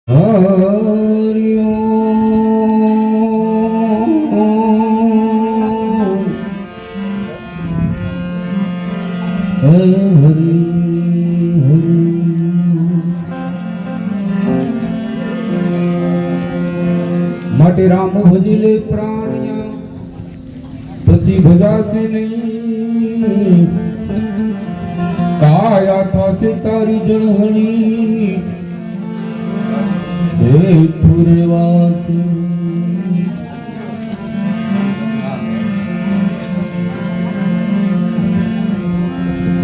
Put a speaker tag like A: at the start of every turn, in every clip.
A: હરિ માટે રામ ભજલે પ્રાણિયા પછી ભજાશે નહીં કાયા થાશે તારી જણહણી ઠુરે વાત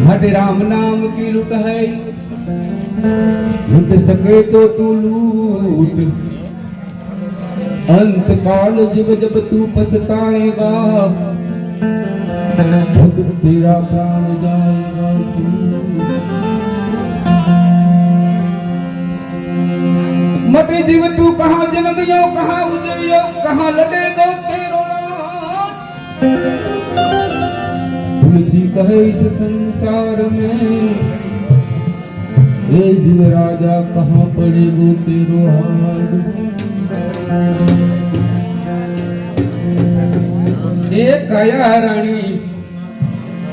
A: માટે राम नाम की लूट है लूट सके तो तू लूट अंत काल जब जब तू पछताएगा जब तेरा प्राण जाएगा मटे जीव तू कहाँ जन्मियो कहाँ उजरियो कहाँ लड़ेगा तेरो लाल तुलसी कहे इस संसार में हे जीव राजा कहाँ पड़ेगो तेरो हाल ए कया रानी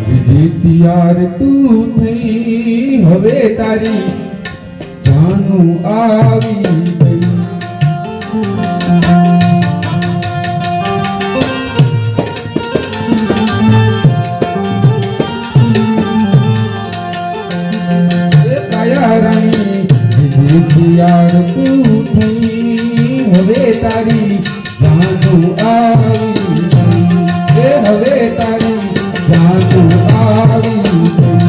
A: विजेती यार तू थई हवे तारी जानू आवी गई यार तू थई हवे तारी जानू आवी गई हवे तारी जानू आवी गई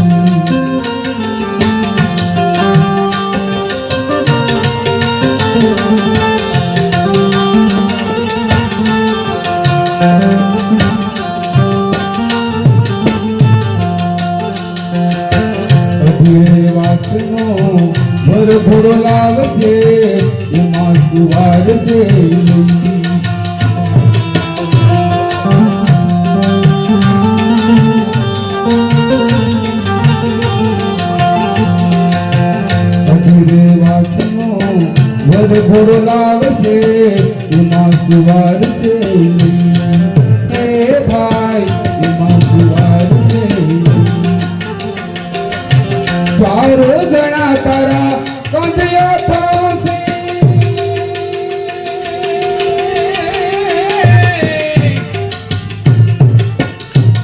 A: वासनो भर भोरो लागते एमा सुवार से अधूरे वासनो भर भोरो लागते एमा सुवार से ए भाई एमा सुवार से चारो जना तारा कंधिया थासे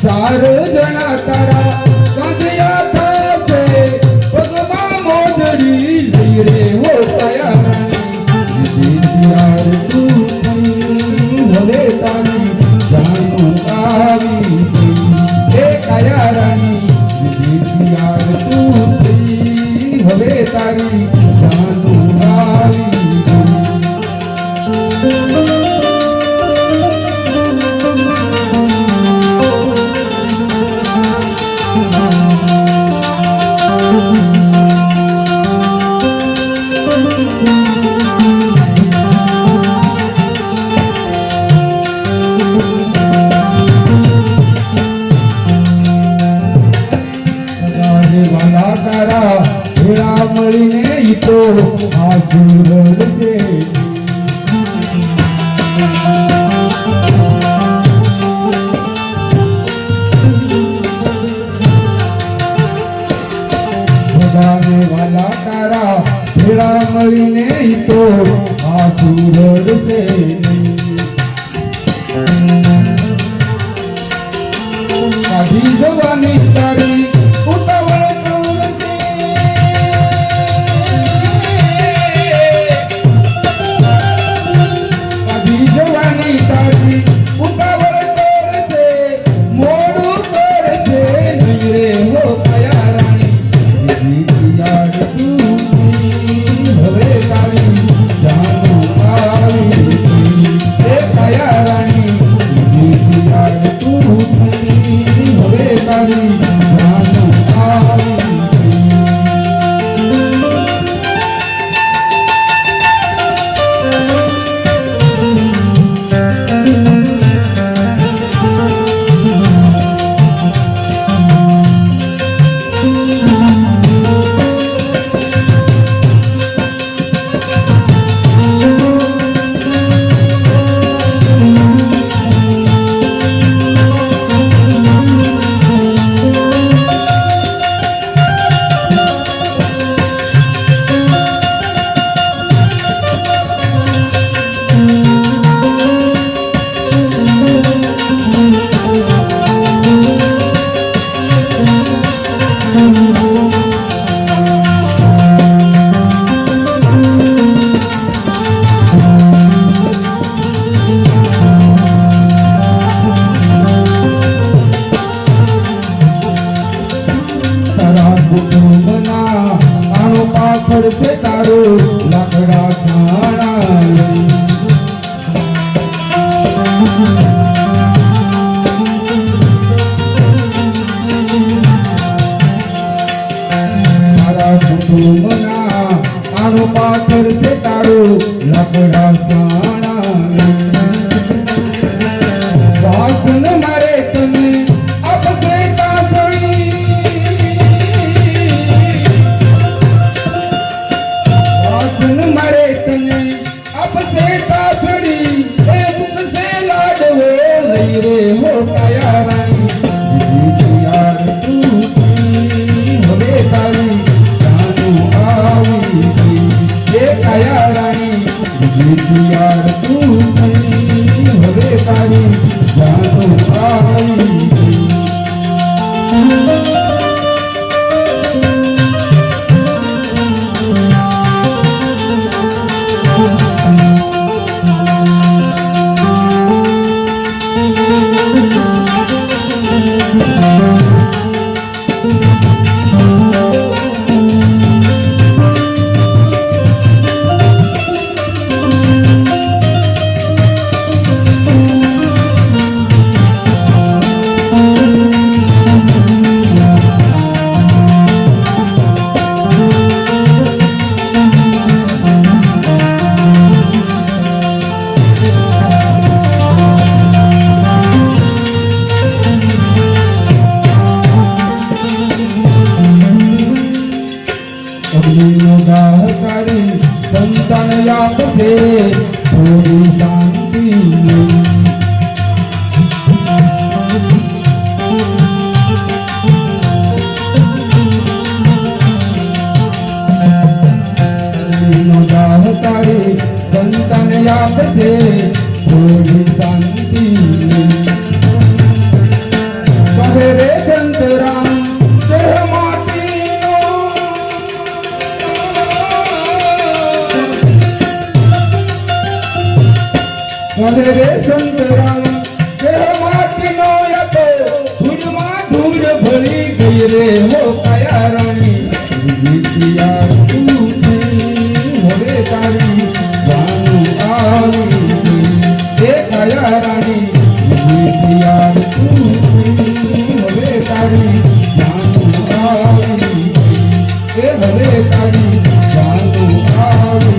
A: चारो जना तारा कंधिया थासे भगवा मोजड़ी लई रे हो तया यार तू हवे तारी जानू आवी हे कया रानी यार तू हवे तारी जानू आवी वाला तारा भेड़ा मळीने ईतो आजूर से भगाने वाला तारा भेड़ा मळीने ईतो आजूर से कभी जवानी तारी उतावळ हवे तारी जानू आवी આપણા સાણા વાસન મારે તને આપશે કાસણી વાસન મારે તને આપશે કાસણી એ મુકશે લાડવો લઈ રે હો કાયા રાણી યાર તું હવે તારી જાનું આવી ગઈ એ કાયા રાણી યાર તું હવે તારી જાનું આવી ગઈ संतान आपसे थोड़ी शांति तारे संतान आपसे थोड़ी शांति कहे रे संतराम रे संतराम देह माटीनो यातो धूळमा धूळ भरी गई रे हो काया राणी विद्या तू होरे तारी जानु आई हे काया राणी विद्या तू होरे तारी जानु आई हे होरे तारी जानु आई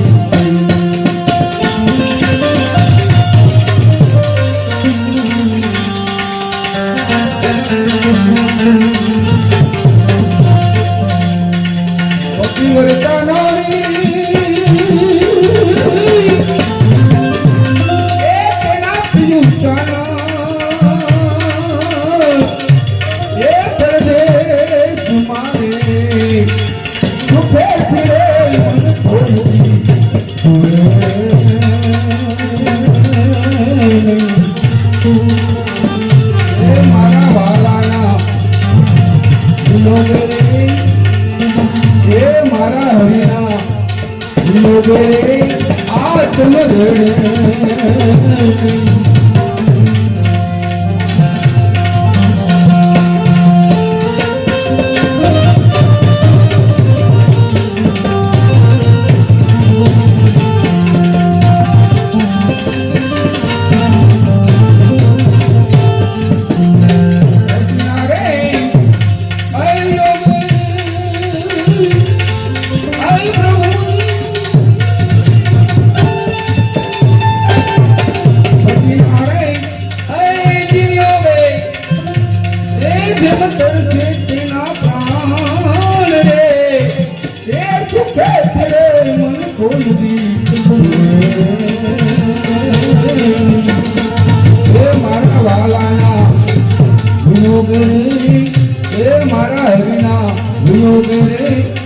A: मारा हरिना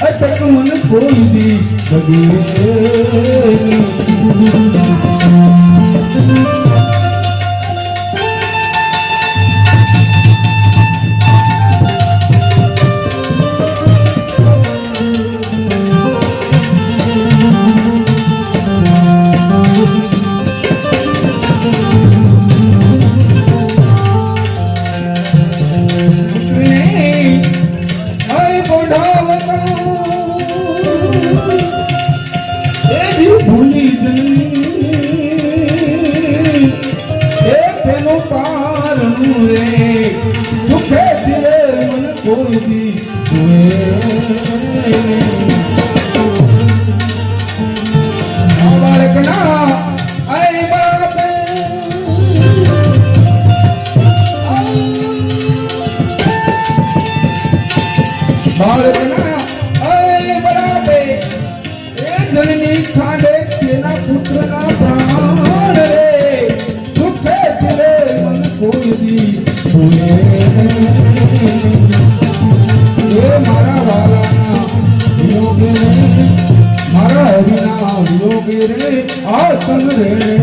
A: अटक मन खोल दी बालकना वियोगे रे आतम रे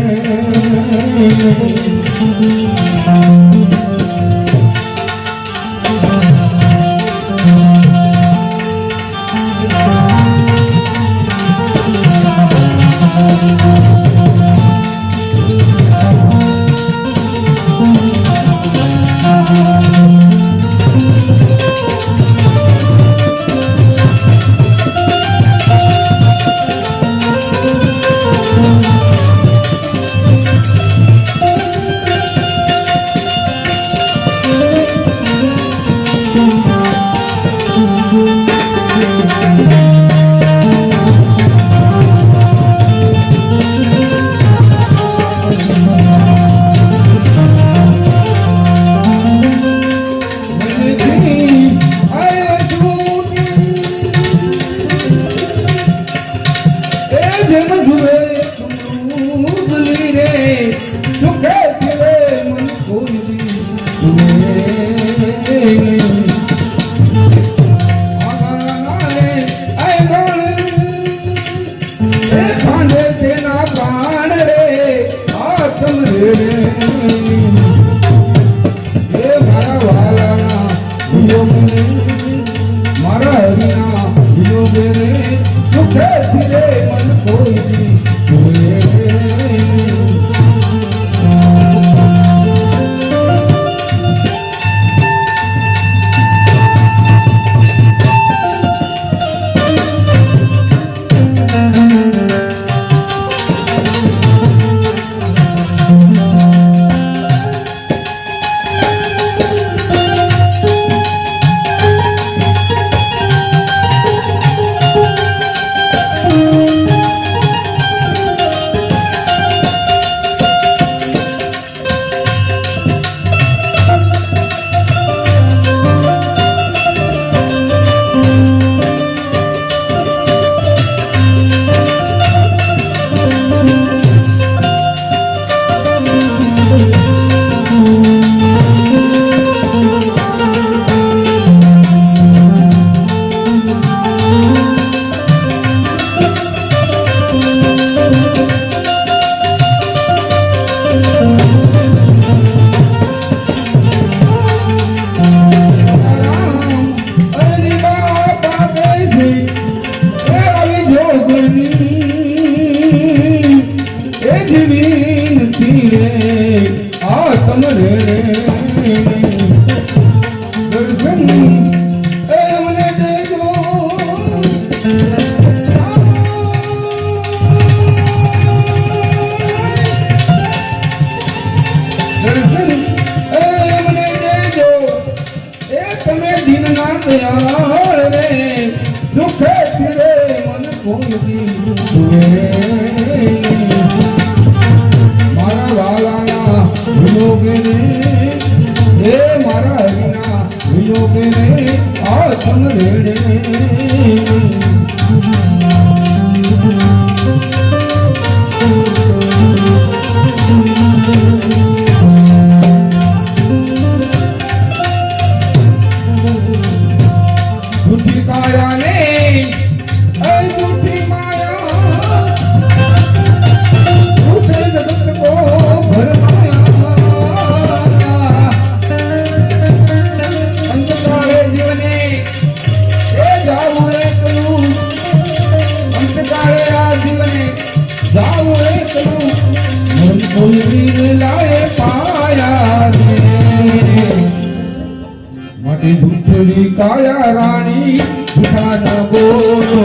A: काया राणी ठिकाण बोलो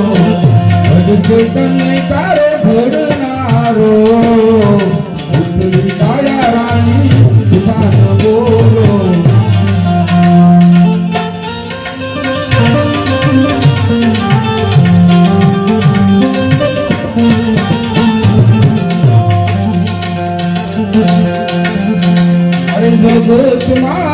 A: भजन तारे घडणारो काया राणी ठिकाण बोलो अरे जगत मा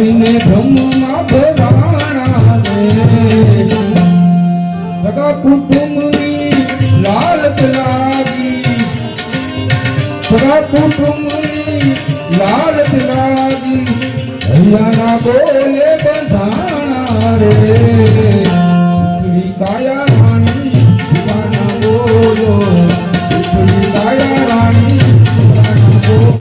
A: આવીને બ્રહ્મમાં ભવાણા રે સગા કુટુંબની લાલચ લાગી સગા કુટુંબની લાલચ લાગી હૈયાના બોલે બંધાણા રે